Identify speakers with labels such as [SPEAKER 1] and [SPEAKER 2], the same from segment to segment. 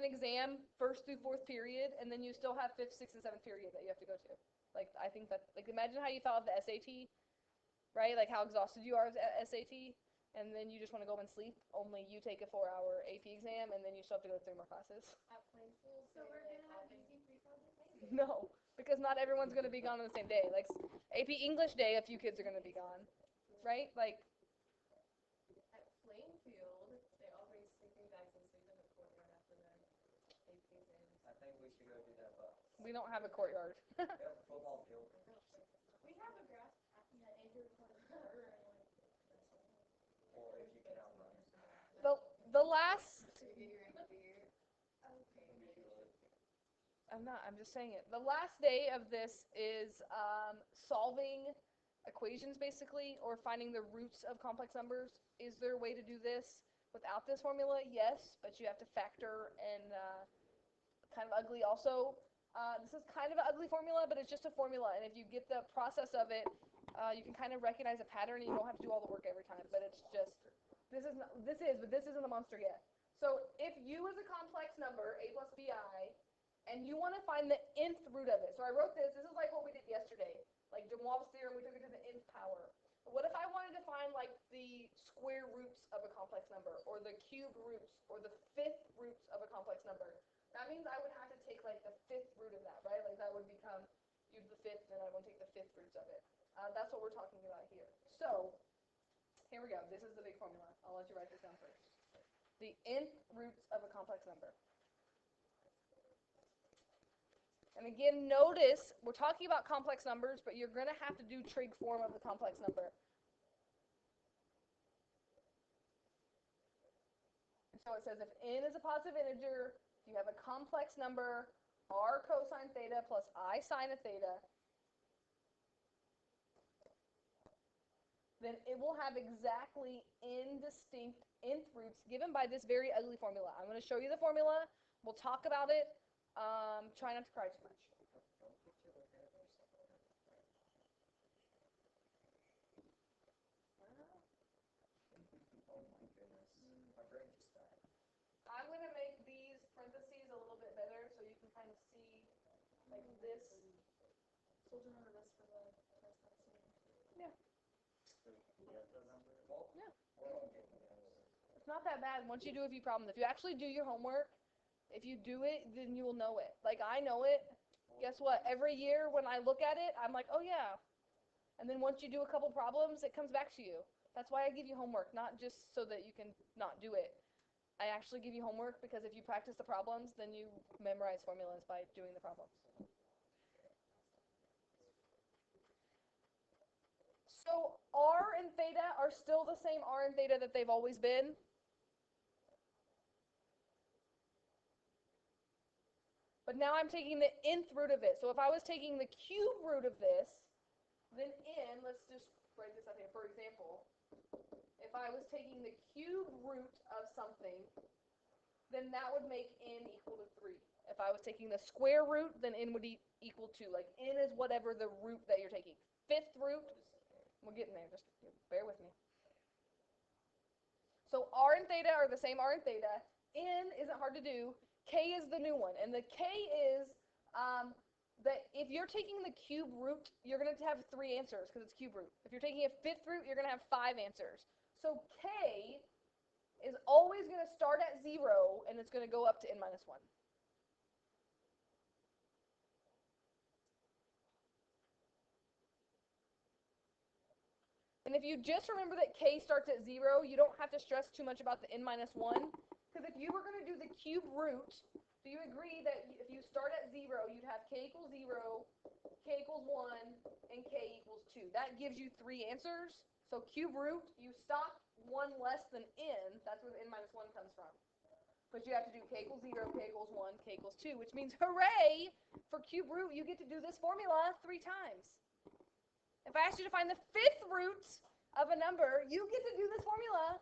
[SPEAKER 1] exam 1st through 4th period, and then you still have 5th, 6th, and 7th period that you have to go to. Like, I think that, like, imagine how you thought of the SAT, right? Like, how exhausted you are with SAT, and then you just want to go home and sleep, only you take a 4-hour AP exam, and then you still have to go to 3 more classes.
[SPEAKER 2] So we're going to have easy pre-calculus?
[SPEAKER 1] No, because not everyone's going to be gone on the same day. Like, AP English day, a few kids are going to be gone, right? Like,
[SPEAKER 2] At Plainfield, they all bring sleeping bags and sleep in the courtyard after their AP exams.
[SPEAKER 3] I think we should go do that, but
[SPEAKER 1] we don't have a courtyard.
[SPEAKER 3] we have a football field.
[SPEAKER 2] We have a grass patch that Andrew
[SPEAKER 3] Or if you can outrun.
[SPEAKER 1] The last, I'm just saying it. The last day of this is solving equations, basically, or finding the roots of complex numbers. Is there a way to do this without this formula? Yes, but you have to factor in kind of ugly also. This is kind of an ugly formula, but it's just a formula, and if you get the process of it, you can kind of recognize a pattern, and you don't have to do all the work every time, but it's just, this isn't the monster yet. So if u is a complex number, a plus bi, and you want to find the nth root of it. So I wrote this is like what we did yesterday, like de Moivre's theorem, we took it to the nth power. What if I wanted to find like the square roots of a complex number, or the cube roots, or the 5th roots of a complex number? That means I would have to take like the 5th root of that, right? Like that would become u to the 5th, and I want to take the 5th roots of it. That's what we're talking about here. So here we go. This is the big formula. I'll let you write this down first. The nth roots of a complex number. And again, notice we're talking about complex numbers, but you're going to have to do trig form of the complex number. So it says if n is a positive integer, you have a complex number, r cosine theta plus I sine of theta, then it will have exactly n distinct nth roots given by this very ugly formula. I'm going to show you the formula. We'll talk about it. Try not to cry too much. I'm going to make these parentheses a little bit better so you can kind of see like this.
[SPEAKER 2] So we'll do another list for the first lesson.
[SPEAKER 1] Yeah.
[SPEAKER 3] Yeah.
[SPEAKER 1] It's not that bad once you do a few problems. If you actually do your homework, if you do it, then you will know it. Like I know it. Guess what? Every year when I look at it, I'm like, oh yeah. And then once you do a couple problems, it comes back to you. That's why I give you homework, not just so that you can not do it. I actually give you homework because if you practice the problems, then you memorize formulas by doing the problems. So r and theta are still the same r and theta that they've always been. But now I'm taking the nth root of it. So if I was taking the cube root of this, then n, let's just write this up here. For example, if I was taking the cube root of something, then that would make n equal to 3. If I was taking the square root, then n would equal 2. Like n is whatever the root that you're taking. 5th root, we're getting there. Just bear with me. So r and theta are the same r and theta. N isn't hard to do. K is the new one. And the K is that if you're taking the cube root, you're going to have 3 answers because it's cube root. If you're taking a 5th root, you're going to have 5 answers. So K is always going to start at 0, and it's going to go up to n minus 1. And if you just remember that K starts at 0, you don't have to stress too much about the n minus 1. Because if you were going to do the cube root, do you agree that if you start at 0, you'd have k equals 0, k equals 1, and k equals 2. That gives you 3 answers. So cube root, you stop 1 less than n. That's where the n minus 1 comes from. But you have to do k equals 0, k equals 1, k equals 2, which means hooray! For cube root, you get to do this formula 3 times. If I asked you to find the 5th root of a number, you get to do this formula.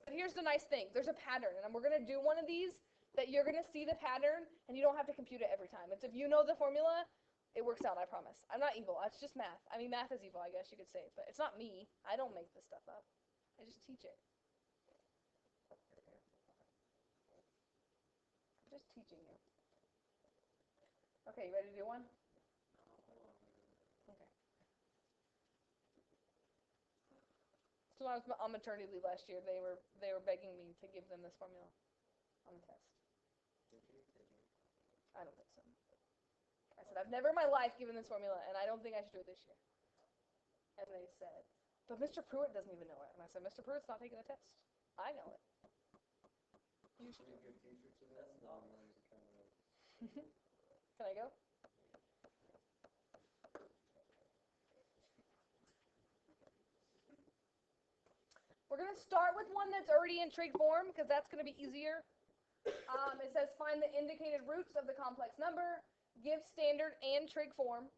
[SPEAKER 1] But here's the nice thing. There's a pattern, and we're going to do one of these that you're going to see the pattern, and you don't have to compute it every time. It's if you know the formula, it works out, I promise. I'm not evil. It's just math. I mean, math is evil, I guess you could say. But it's not me. I don't make this stuff up. I just teach it. I'm just teaching you. Okay, you ready to do one? Okay. So when I was on maternity leave last year, they were begging me to give them this formula on the test. I don't think so. I said, I've never in my life given this formula, and I don't think I should do it this year. And they said, but Mr. Pruitt doesn't even know it. And I said, Mr. Pruitt's not taking the test. I know it. You should do it. Can I go? We're going to start with one that's already in trig form, because that's going to be easier. It says find the indicated roots of the complex number, give standard and trig form.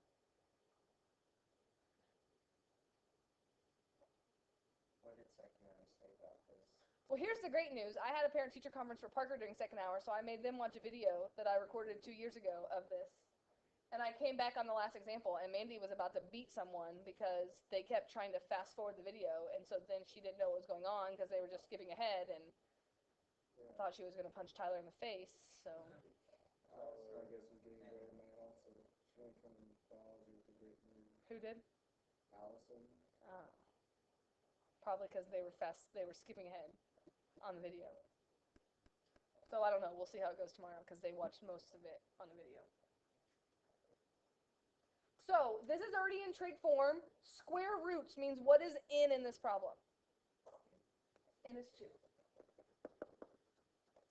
[SPEAKER 3] What did second hour say about this?
[SPEAKER 1] Well, here's the great news. I had a parent-teacher conference for Parker during second hour, so I made them watch a video that I recorded 2 years ago of this. And I came back on the last example, and Mandy was about to beat someone because they kept trying to fast forward the video, and so then she didn't know what was going on because they were just skipping ahead and thought she was going to punch Tyler in the face, so.
[SPEAKER 4] I guess we're getting very mad also. She went from biology with a great news.
[SPEAKER 1] Who did?
[SPEAKER 4] Allison.
[SPEAKER 1] Oh. Probably because they were skipping ahead on the video. So I don't know, we'll see how it goes tomorrow because they watched most of it on the video. So this is already in trig form. Square roots means what is in this problem? N is 2.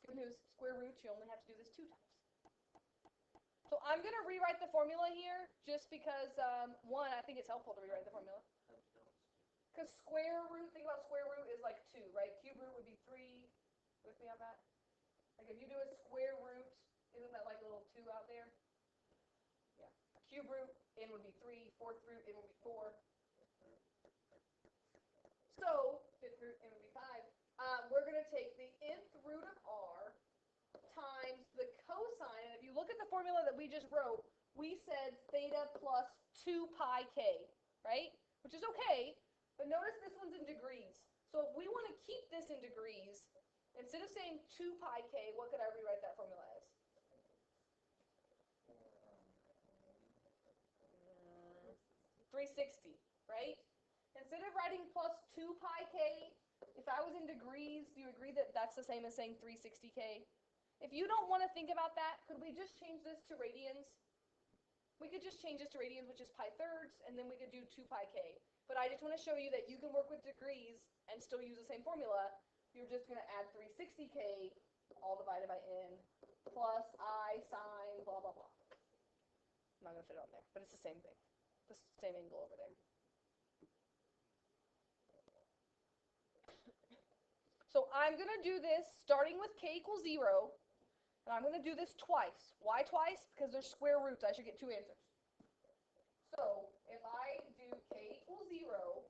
[SPEAKER 1] Good news, square roots, you only have to do this 2 times. So I'm going to rewrite the formula here just because, one, I think it's helpful to rewrite the formula. Because square root, think about square root is like 2, right? Cube root would be 3. With me on that? Like if you do a square root, isn't that like a little 2 out there? Yeah. Cube root, n would be 3. Fourth root, n would be 4. So, fifth root, n would be 5. We're going to take the nth root of r times the cosine. And if you look at the formula that we just wrote, we said theta plus 2 pi k, right? Which is okay, but notice this one's in degrees. So if we want to keep this in degrees, instead of saying 2 pi k, what could I rewrite that formula as? 360, right? Instead of writing plus 2 pi k, if I was in degrees, do you agree that that's the same as saying 360k? If you don't want to think about that, could we just change this to radians? We could just change this to radians, which is pi thirds, and then we could do 2 pi k. But I just want to show you that you can work with degrees and still use the same formula. You're just going to add 360k, all divided by n, plus I sine blah, blah, blah. I'm not going to fit it on there, but it's the same thing. The same angle over there. So I'm going to do this starting with k equals 0, and I'm going to do this twice. Why twice? Because there's square roots. I should get 2 answers. So if I do k equals 0,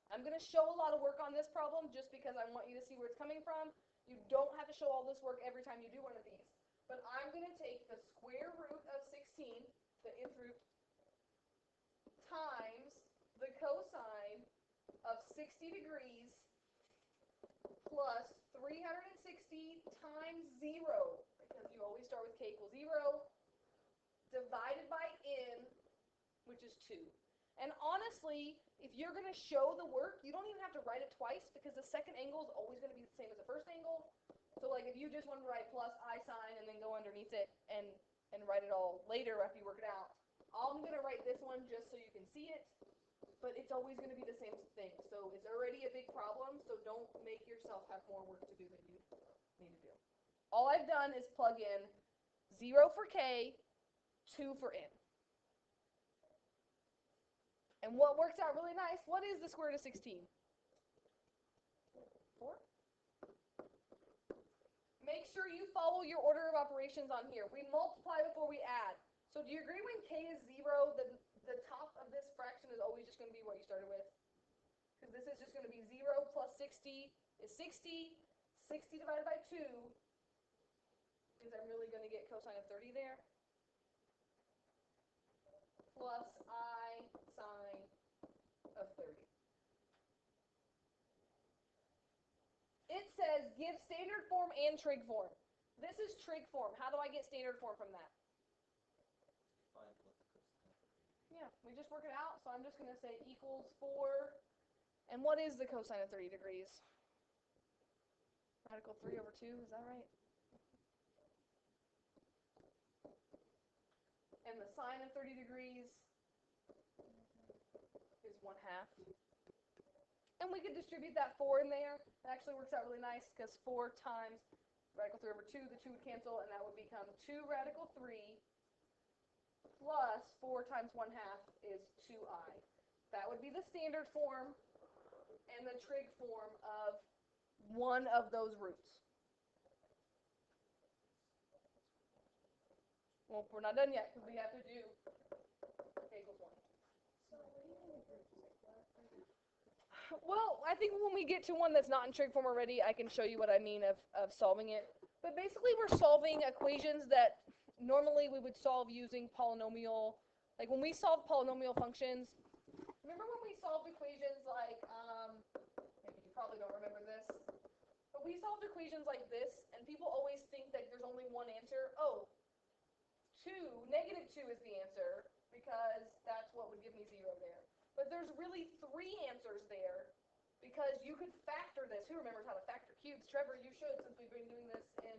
[SPEAKER 1] I'm going to show a lot of work on this problem just because I want you to see where it's coming from. You don't have to show all this work every time you do one of these. But I'm going to take the square root of 16, the nth root, times the cosine of 60 degrees plus 360 times 0, because you always start with k equals 0, divided by n, which is 2. And honestly, if you're going to show the work, you don't even have to write it twice because the second angle is always going to be the same as the first angle. So like if you just want to write plus I sine and then go underneath it and write it all later after you work it out, I'm going to write this one just so you can see it, but it's always going to be the same thing. So it's already a big problem, so don't make yourself have more work to do than you need to do. All I've done is plug in 0 for k, 2 for n. And what works out really nice, what is the square root of 16? 4? Make sure you follow your order of operations on here. We multiply before we add. So do you agree when k is 0, the top of this fraction is always just going to be what you started with? Because this is just going to be 0 plus 60 is 60. 60 divided by 2 is I'm really going to get cosine of 30 there. Plus I sine of 30. standard form and trig form. This is trig form. How do I get standard form from that?
[SPEAKER 3] Find what the cosine.
[SPEAKER 1] Yeah, we just work it out. So I'm just going to say equals 4. And what is the cosine of 30 degrees? Radical 3 over 2, is that right? And the sine of 30 degrees is 1/2. And we could distribute that 4 in there. It actually works out really nice because 4 times radical 3 over 2, the 2 would cancel, and that would become 2 radical 3 plus 4 times 1/2 is 2i. That would be the standard form and the trig form of one of those roots. Well, we're not done yet because we have to do k equals 1.
[SPEAKER 2] So what do you mean groups? Like what?
[SPEAKER 1] Well, I think when we get to one that's not in trig form already, I can show you what I mean of solving it. But basically, we're solving equations that normally we would solve using polynomial. Like when we solve polynomial functions, remember when we solved equations like, maybe you probably don't remember this, but we solved equations like this, and people always think that there's only one answer. Oh, -2 is the answer, because that's what would give me 0 there. But there's really 3 answers there, because you could factor this. Who remembers how to factor cubes? Trevor, you should, since we've been doing this in,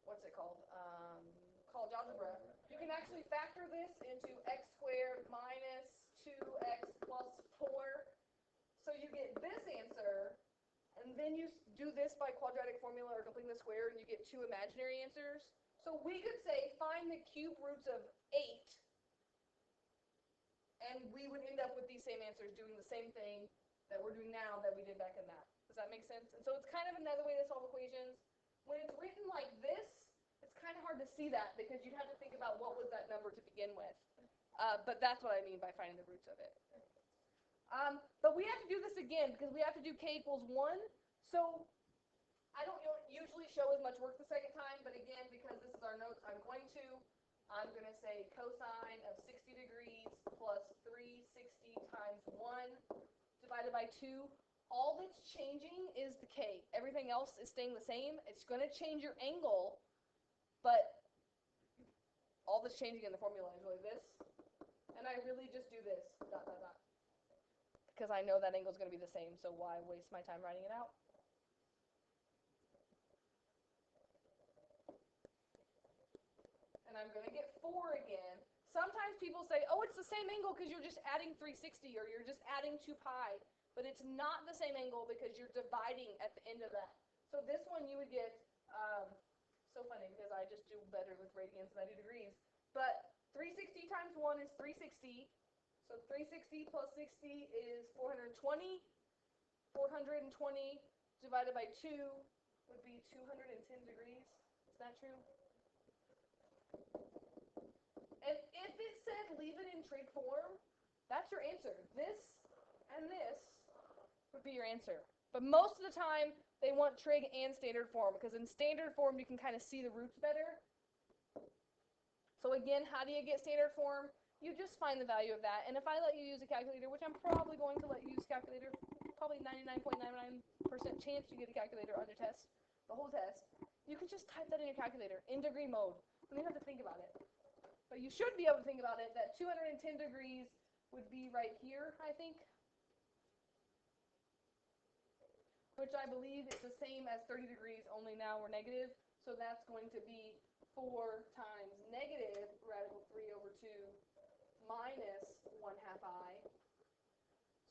[SPEAKER 1] what's it called? College algebra. You can actually factor this into x squared minus 2x plus 4. So you get this answer, and then you do this by quadratic formula or completing the square, and you get 2 imaginary answers. So we could say, find the cube roots of 8, and we would end up with these same answers doing the same thing that we're doing now that we did back in that. Does that make sense? And so it's kind of another way to solve equations. When it's written like this, it's kind of hard to see that because you'd have to think about what was that number to begin with. But that's what I mean by finding the roots of it. But we have to do this again because we have to do k equals 1. So I don't usually show as much work the second time, but again, because this is our notes, I'm going to say cosine of 60 degrees plus 360 times 1 divided by 2. All that's changing is the k. Everything else is staying the same. It's going to change your angle, but all that's changing in the formula is really this. And I really just do this, dot, dot, dot. Because I know that angle is going to be the same, so why waste my time writing it out? And I'm going to get 4 again. Sometimes people say, oh, it's the same angle because you're just adding 360 or you're just adding 2 pi. But it's not the same angle because you're dividing at the end of that. So this one you would get, so funny because I just do better with radians than 90 degrees. But 360 times 1 is 360. So 360 plus 60 is 420. 420 divided by 2 would be 210 degrees. Is that true? And if it said leave it in trig form, that's your answer. This and this would be your answer. But most of the time, they want trig and standard form, because in standard form, you can kind of see the roots better. So again, how do you get standard form? You just find the value of that. And if I let you use a calculator, which I'm probably going to let you use a calculator, probably 99.99% chance you get a calculator on your test, the whole test, you can just type that in your calculator in degree mode. You don't have to think about it. But you should be able to think about it that 210 degrees would be right here, I think. Which I believe is the same as 30 degrees, only now we're negative. So that's going to be 4 times negative radical 3 over 2 minus 1/2 I.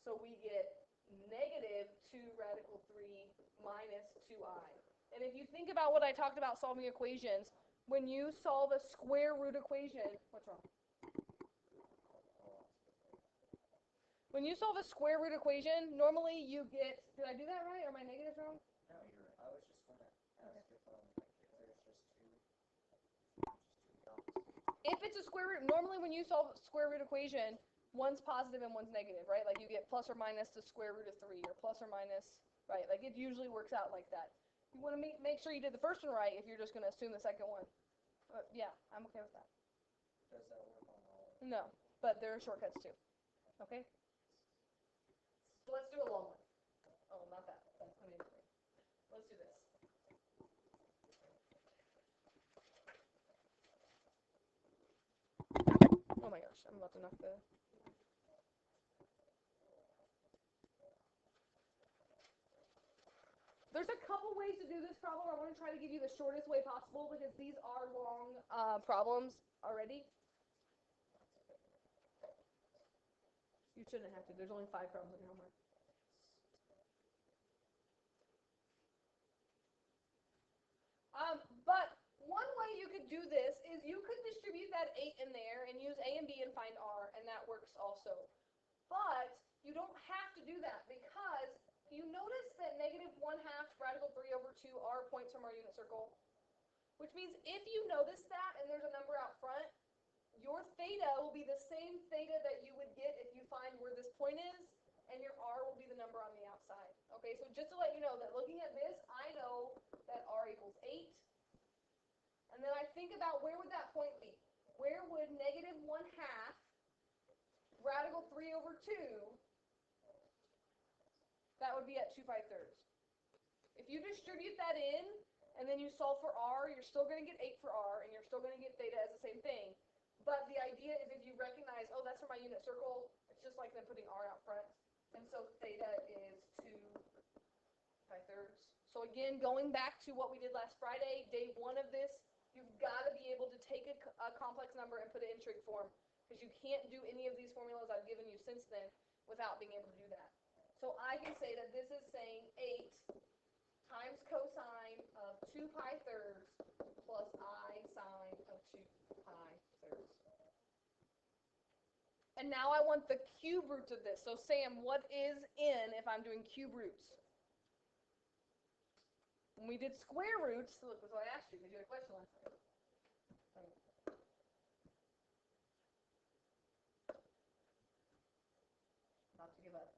[SPEAKER 1] So we get negative 2 radical 3 minus 2i. And if you think about what I talked about solving equations, when you solve a square root equation, what's wrong? When you solve a square root equation, normally you get, did I do that right? Are my negatives wrong?
[SPEAKER 3] No, you're right. I was just gonna ask if there's just two opposites.
[SPEAKER 1] If it's a square root, normally when you solve a square root equation, one's positive and one's negative, right? Like you get plus or minus the square root of 3, or plus or minus, right? Like it usually works out like that. You want to make sure you did the first one right if you're just going to assume the second one. But yeah, I'm okay with that.
[SPEAKER 3] Does that work on all?
[SPEAKER 1] No, but there are shortcuts too. Okay? So let's do a long one. Oh, not that. That's 20 degree. Let's do Oh my gosh, I'm about to knock the... There's a couple ways to do this problem. I want to try to give you the shortest way possible because these are long problems already. You shouldn't have to. There's only 5 problems in your homework. But one way you could do this is you could distribute that 8 in there and use A and B and find R, and that works also. But you don't have to do that because you notice that negative 1/2 radical 3 over 2 are points from our unit circle, which means if you notice that and there's a number out front, your theta will be the same theta that you would get if you find where this point is, and your R will be the number on the outside. Okay, so just to let you know that looking at this, I know that R equals 8. And then I think about where would that point be? Where would negative 1/2 radical 3 over 2, that would be at 2/3. If you distribute that in, and then you solve for R, you're still going to get 8 for R, and you're still going to get theta as the same thing. But the idea is if you recognize, oh, that's for my unit circle, it's just like them putting R out front. And so theta is 2/3. So again, going back to what we did last Friday, day 1 of this, you've got to be able to take a complex number and put it in trig form, because you can't do any of these formulas I've given you since then without being able to do that. So I can say that this is saying 8 times cosine of 2/3 plus I sine of 2/3. And now I want the cube roots of this. So Sam, what is n if I'm doing cube roots? When we did square roots, look, that's what I asked you because you had a question last time. Not to give up.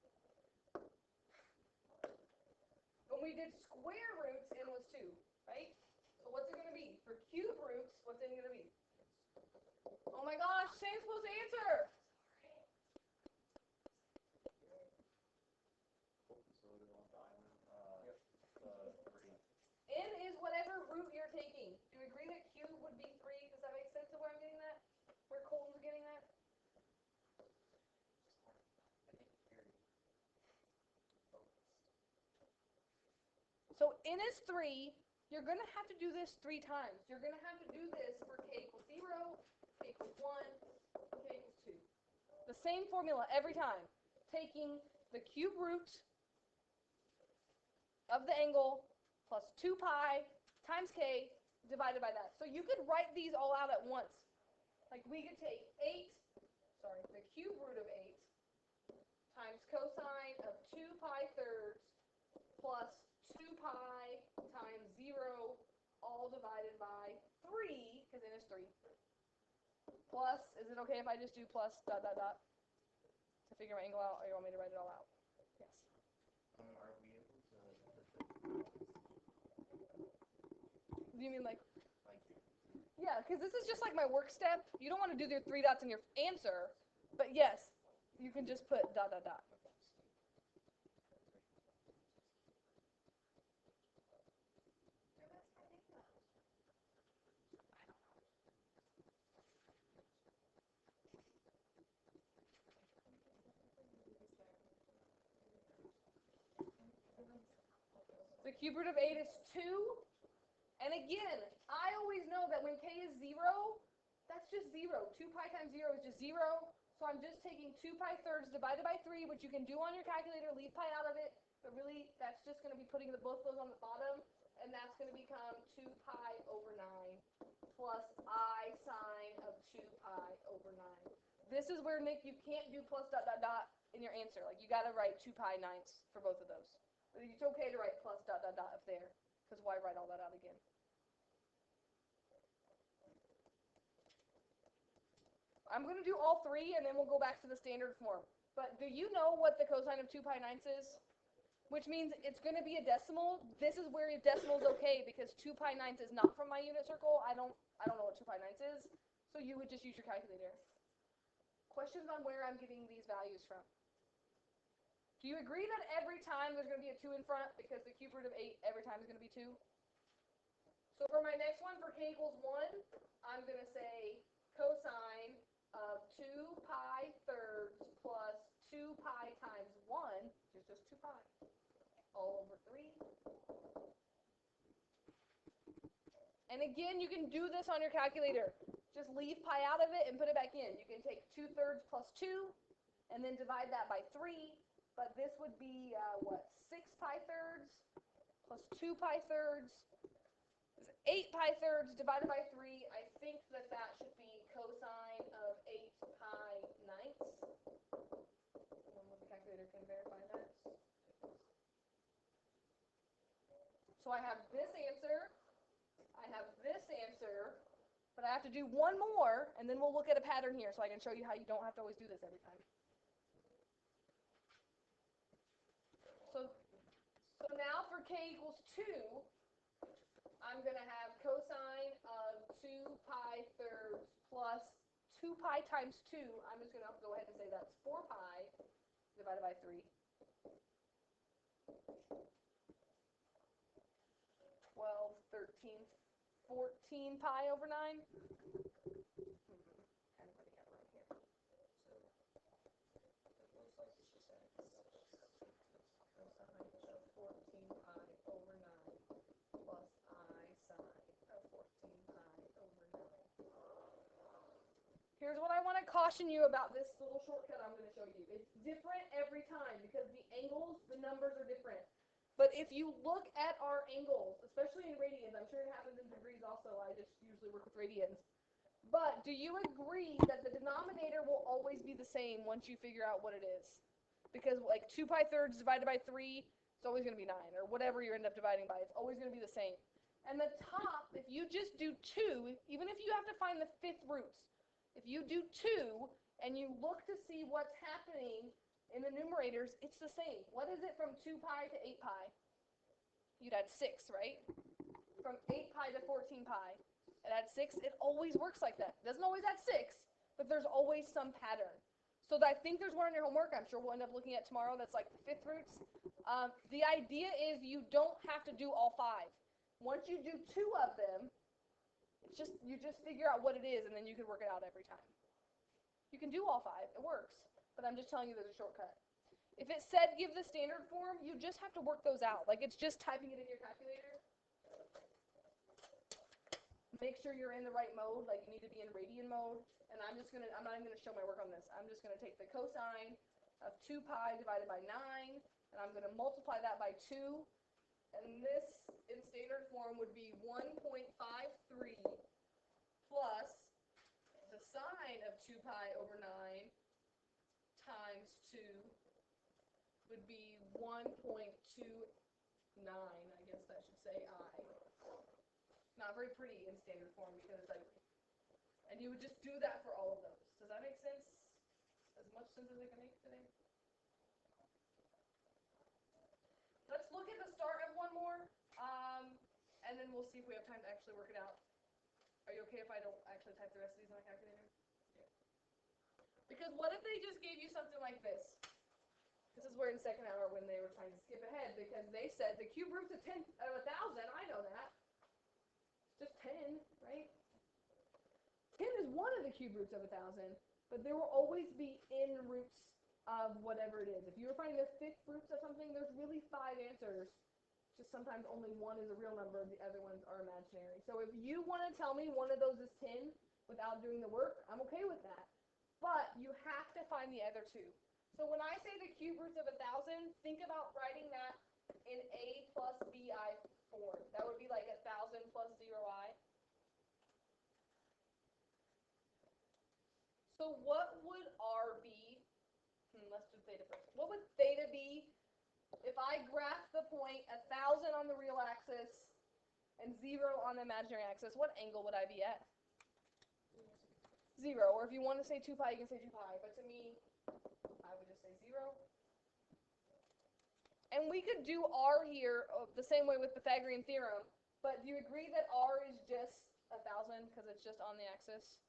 [SPEAKER 1] When we did square roots, n was 2, right? So what's it going to be? For cube roots, what's n going to be? Oh my gosh, Sam's supposed to answer! N is whatever root you're taking. Do you agree that cube would be 3? Does that make sense of where I'm getting that? Where Colton's getting that? So n is 3. You're going to have to do this 3 times. You're going to have to do this for k equals 0, k equals 1, k equals 2. The same formula every time. Taking the cube root of the angle plus 2 pi times k divided by that. So you could write these all out at once. Like we could take the cube root of 8 times cosine of 2 pi thirds plus 2 pi times 0 all divided by 3, because n is 3. Plus, is it okay if I just do plus dot dot dot to figure my angle out, or you want me to write it all out? Yes.
[SPEAKER 3] Are we able to
[SPEAKER 1] Do you mean like yeah, because this is just like my work step. You don't want to do your 3 dots in your answer, but yes, you can just put dot dot dot. The cube root of 8 is 2. And again, I always know that when k is 0, that's just 0. 2 pi times 0 is just 0. So I'm just taking 2 pi thirds divided by 3, which you can do on your calculator, leave pi out of it. But really, that's just going to be putting both those on the bottom. And that's going to become 2 pi over 9 plus I sine of 2 pi over 9. This is where, Nick, you can't do plus dot dot dot in your answer. Like, you got to write 2 pi ninths for both of those. But it's okay to write plus dot dot dot up there, because why write all that out again? I'm going to do all 3, and then we'll go back to the standard form. But do you know what the cosine of 2 pi ninths is? Which means it's going to be a decimal. This is where a decimal is okay, because 2 pi ninths is not from my unit circle. I don't know what 2 pi ninths is, so you would just use your calculator. Questions on where I'm getting these values from? Do you agree that every time there's going to be a 2 in front, because the cube root of 8 every time is going to be 2? So for my next one, for k equals 1, I'm going to say cosine of 2 pi thirds plus 2 pi times 1, which is just 2 pi, all over 3. And again, you can do this on your calculator. Just leave pi out of it and put it back in. You can take 2 thirds plus 2 and then divide that by 3. But this would be, 6 pi thirds plus 2 pi thirds is 8 pi thirds divided by 3. I think that should be cosine of 8 pi ninths. Someone with a calculator can verify that. So I have this answer. I have this answer, but I have to do one more, and then we'll look at a pattern here so I can show you how you don't have to always do this every time. So now for k equals 2, I'm going to have cosine of 2 pi thirds plus 2 pi times 2. I'm just going to go ahead and say that's 4 pi divided by 3. 12, 13, 14 pi over 9. Kind of putting it right here.
[SPEAKER 3] So, it looks like it's just saying
[SPEAKER 1] Cosine of 14 pi over 9 plus I sine of 14 pi over 9. Here's what I want to caution you about this little shortcut I'm going to show you. It's different every time because the angles, the numbers are different. But if you look at our angles, especially in radians, I'm sure it happens in degrees also, I just usually work with radians. But do you agree that the denominator will always be the same once you figure out what it is? Because like 2 pi thirds divided by 3, it's always going to be 9, or whatever you end up dividing by, it's always going to be the same. And the top, if you just do 2, even if you have to find the fifth roots, if you do 2 and you look to see what's happening in the numerators, it's the same. What is it from 2 pi to 8 pi? You'd add 6, right? From 8 pi to 14 pi, it adds 6. It always works like that. It doesn't always add 6, but there's always some pattern. So I think there's one in your homework I'm sure we'll end up looking at tomorrow that's like the fifth roots. The idea is you don't have to do all 5. Once you do 2 of them, you just figure out what it is, and then you can work it out every time. You can do all 5. It works. But I'm just telling you there's a shortcut. If it said give the standard form, you just have to work those out. Like it's just typing it in your calculator. Make sure you're in the right mode, like you need to be in radian mode. And I'm not even gonna show my work on this. I'm just gonna take the cosine of 2 pi divided by 9, and I'm gonna multiply that by 2. And this in standard form would be 1.53 plus the sine of 2 pi over 9 times 2 would be 1.29, I guess that should say I. Not very pretty in standard form because it's ugly. And you would just do that for all of those. Does that make sense? As much sense as it can make today? Let's look at the start of one more, and then we'll see if we have time to actually work it out. Are you okay if I don't actually type the rest of these in my calculator? Because what if they just gave you something like this? This is where in second hour when they were trying to skip ahead because they said the cube root's of 1,000. I know that. It's just 10, right? 10 is one of the cube roots of 1,000, but there will always be in roots of whatever it is. If you were finding the fifth roots of something, there's really 5 answers. Just sometimes only one is a real number, the other ones are imaginary. So if you want to tell me one of those is 10 without doing the work, I'm okay with that. But you have to find the other 2. So when I say the cube roots of 1,000, think about writing that in a plus bi form. That would be like 1,000 plus 0i. So what would r be? Let's do theta first. What would theta be if I graph the point 1,000 on the real axis and 0 on the imaginary axis? What angle would I be at? 0. Or if you want to say 2 pi, you can say 2 pi. But to me, I would just say 0. And we could do r here the same way with Pythagorean theorem. But do you agree that r is just 1,000 because it's just on the axis?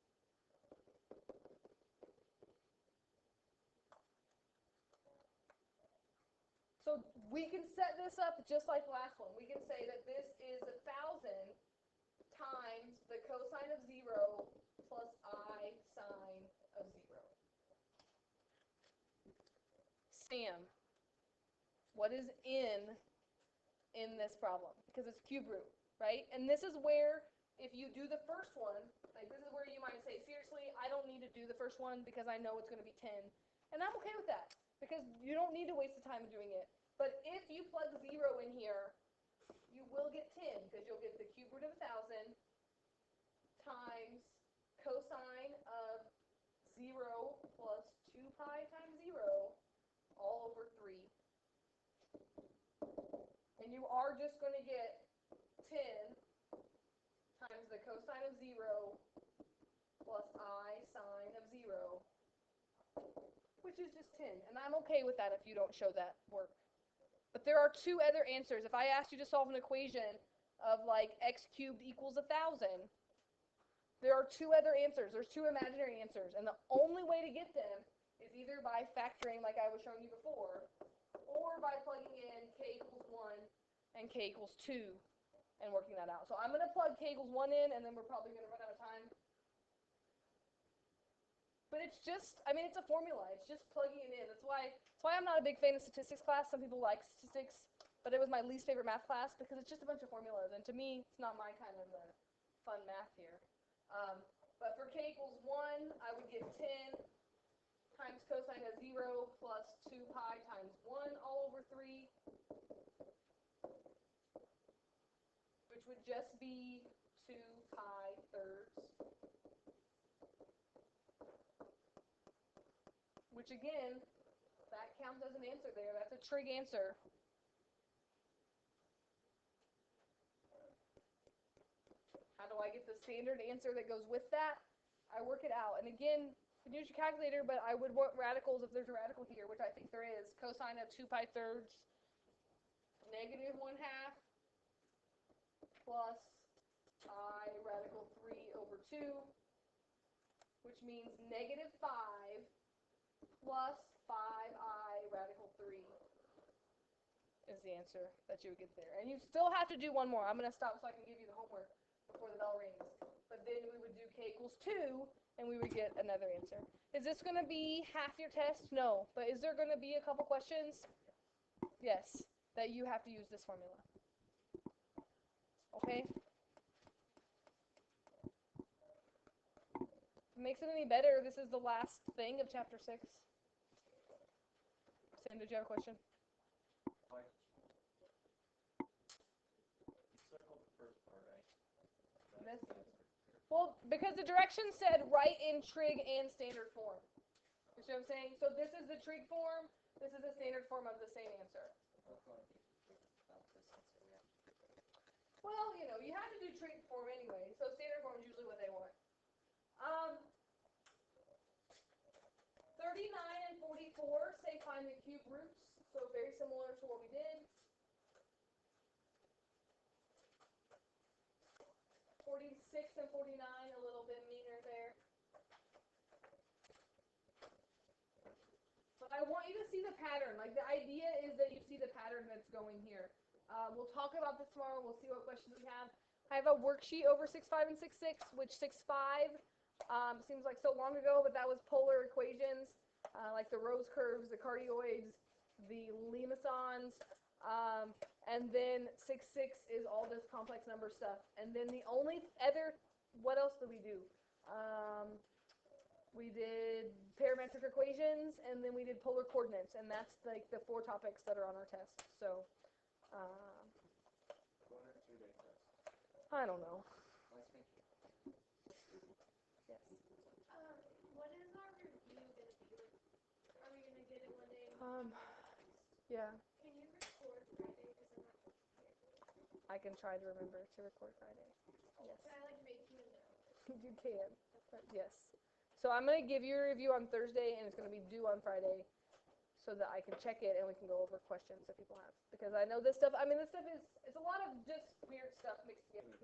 [SPEAKER 1] So we can set this up just like the last one. We can say that this is 1,000 times the cosine of 0 plus I sine of Sam, what is in this problem? Because it's cube root, right? And this is where, if you do the first one, like this is where you might say, seriously, I don't need to do the first one because I know it's going to be 10. And I'm okay with that, because you don't need to waste the time doing it. But if you plug 0 in here, you will get 10, because you'll get the cube root of 1,000 times cosine of 0 plus 2 pi times 0 all over 3. And you are just going to get 10 times the cosine of 0 plus I sine of 0, which is just 10. And I'm okay with that if you don't show that work. But there are two other answers. If I asked you to solve an equation of like x cubed equals 1,000, there are two other answers. There's two imaginary answers. And the only way to get them is either by factoring like I was showing you before, or by plugging in k equals 1 and k equals 2 and working that out. So I'm going to plug k equals 1 in, and then we're probably going to run out of time. But it's just, I mean, it's a formula. It's just plugging it in. That's why I'm not a big fan of statistics class. Some people like statistics, but it was my least favorite math class because it's just a bunch of formulas. And to me, it's not my kind of fun math here. But for k equals 1, I would get 10 times cosine of 0 plus 2 pi times 1 all over 3, which would just be 2 pi thirds, which again, that counts as an answer there. That's a trig answer. How do I get the standard answer that goes with that? I work it out. And again, you can use your calculator, but I would want radicals if there's a radical here, which I think there is. Cosine of 2 pi thirds negative 1/2 plus I radical 3 over 2, which means negative 5 plus 5I radical 3 is the answer that you would get there. And you still have to do one more. I'm going to stop so I can give you the homework before the bell rings. But then we would do k equals 2, and we would get another answer. Is this going to be half your test? No. But is there going to be a couple questions? Yes, that you have to use this formula. Okay? If it makes it any better, this is the last thing of chapter 6. Sam, did you have a question? This? Well, because the directions said write in trig and standard form. You see what I'm saying? So this is the trig form, this is the standard form of the same answer. Well, you know, you have to do trig form anyway, so standard form is usually what they want. 39 and 44 say find the cube roots, so very similar to what we did. 46 and 49, a little bit meaner there. But I want you to see the pattern. Like, the idea is that you see the pattern that's going here. We'll talk about this tomorrow. We'll see what questions we have. I have a worksheet over 6.5 and 6.6, which 6.5 seems like so long ago, but that was polar equations, like the Rose curves, the cardioids, the limesons, and then 6.6 is all this complex number stuff. And then the only other, what else did we do? We did parametric equations, and then we did polar coordinates, and that's like the 4 topics that are on our test. So, I don't know. Yes.
[SPEAKER 2] What is our review gonna be like? Are we gonna get it one day?
[SPEAKER 1] Yeah,
[SPEAKER 2] Can you record Friday? Because I'm not here.
[SPEAKER 1] I can try to remember to record Friday. Yes.
[SPEAKER 2] Can I like make you a note?
[SPEAKER 1] You can, but yes. So I'm going to give you a review on Thursday, and it's going to be due on Friday so that I can check it and we can go over questions that people have. Because I know this stuff, I mean, this stuff is, it's a lot of just weird stuff mixed together.